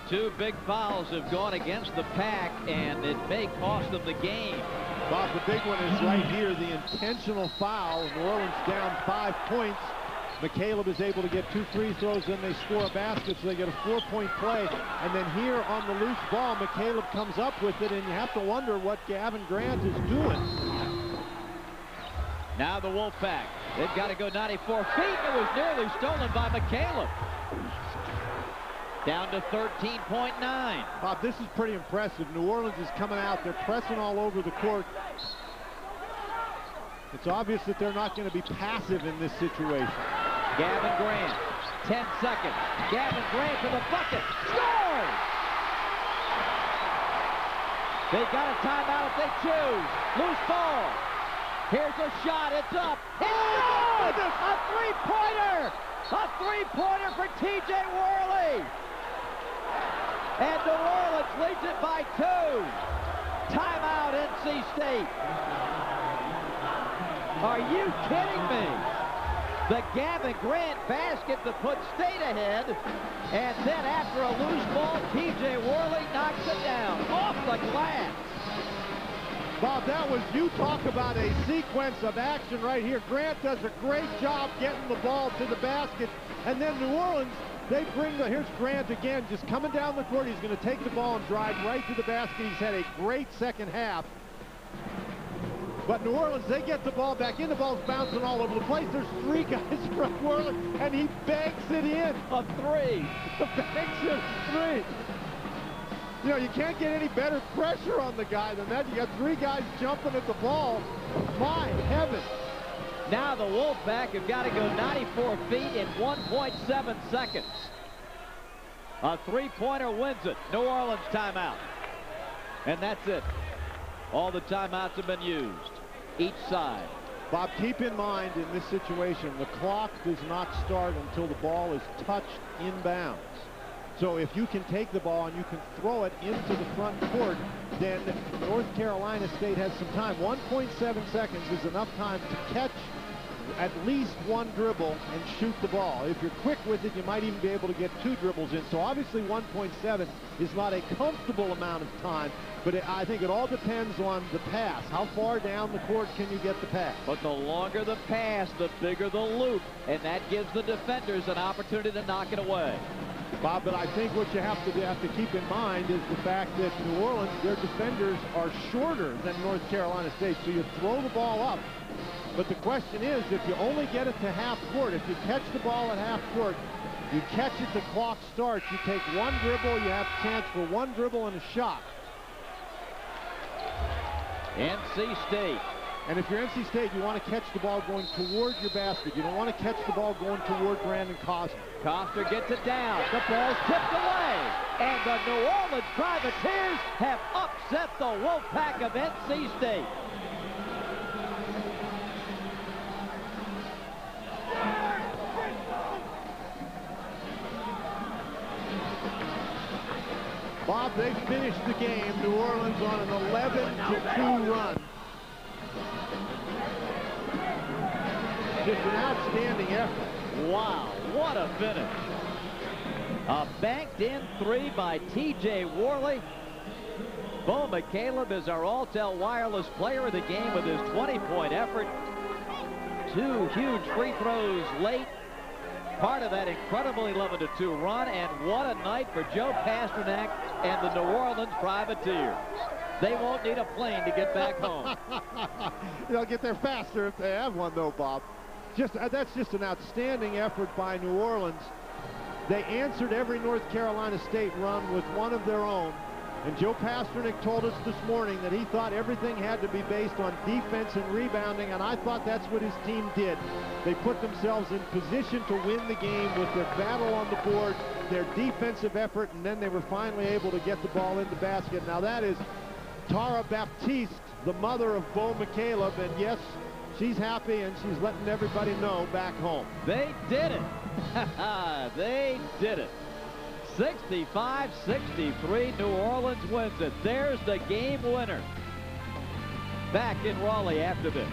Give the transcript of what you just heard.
Two big fouls have gone against the Pack, and it may cost them the game. Bob, the big one is right here, the intentional foul. New Orleans down 5 points. McCalebb is able to get 2 free throws, then they score a basket, so they get a 4-point play. And then here on the loose ball, McCalebb comes up with it, and you have to wonder what Gavin Grant is doing. Now the Wolfpack. They've got to go 94 feet. It was nearly stolen by McCalebb. Down to 13.9. Bob, this is pretty impressive. New Orleans is coming out. They're pressing all over the court. It's obvious that they're not going to be passive in this situation. Gavin Grant, 10 seconds. Gavin Grant to the bucket. Scores! They got a timeout if they choose. Loose ball. Here's a shot. It's up. It's good! A three-pointer! A three-pointer for T.J. Worley! And New Orleans leads it by 2. Timeout, NC State. Are you kidding me? The Gavin Grant basket to put State ahead. And then after a loose ball, T.J. Worley knocks it down off the glass. Bob, that was, you talk about a sequence of action right here. Grant does a great job getting the ball to the basket. And then New Orleans, they bring the, here's Grant again, just coming down the court. He's going to take the ball and drive right to the basket. He's had a great second half. But New Orleans, they get the ball back in. The ball's bouncing all over the place. There's 3 guys from New Orleans, and he banks it in. A 3. Banks it 3. You know, you can't get any better pressure on the guy than that. You got 3 guys jumping at the ball. My heavens. Now the Wolfpack have got to go 94 feet in 1.7 seconds. A three-pointer wins it. New Orleans timeout. And that's it. All the timeouts have been used. Each side. Bob, keep in mind in this situation, the clock does not start until the ball is touched inbounds. So if you can take the ball and you can throw it into the front court, then North Carolina State has some time. 1.7 seconds is enough time to catch at least 1 dribble and shoot the ball. If you're quick with it, you might even be able to get 2 dribbles in. So obviously 1.7 is not a comfortable amount of time, but I think it all depends on the pass. How far down the court can you get the pass? But the longer the pass, the bigger the loop, and that gives the defenders an opportunity to knock it away. Bob, but I think what you have to keep in mind is the fact that New Orleans, their defenders are shorter than North Carolina State, so you throw the ball up. But the question is, if you only get it to half court, if you catch the ball at half court, you catch it, the clock starts, you take 1 dribble, you have a chance for 1 dribble and a shot. NC State. And if you're NC State, you want to catch the ball going toward your basket. You don't want to catch the ball going toward Brandon Cosner. Cosner gets it down. The ball's tipped away. And the New Orleans Privateers have upset the Wolfpack of NC State. Bob, they finished the game. New Orleans on an 11-2 run. Just an outstanding effort. Wow, what a finish. A banked-in 3 by T.J. Worley. Bo McCalebb is our Alltel Wireless Player of the Game with his 20-point effort. 2 huge free throws late. Part of that incredible 11-2 run, and what a night for Joe Pasternak and the New Orleans Privateers. They won't need a plane to get back home. They'll get there faster if they have one, though, Bob. That's just an outstanding effort by New Orleans. They answered every North Carolina State run with one of their own. And Joe Pasternak told us this morning that he thought everything had to be based on defense and rebounding, and I thought that's what his team did. They put themselves in position to win the game with their battle on the board, their defensive effort, and then they were finally able to get the ball in the basket. Now that is Tara Baptiste, the mother of Bo McCalebb, and yes, she's happy and she's letting everybody know back home. They did it. They did it. 65-63, New Orleans wins it. There's the game winner. Back in Raleigh after this.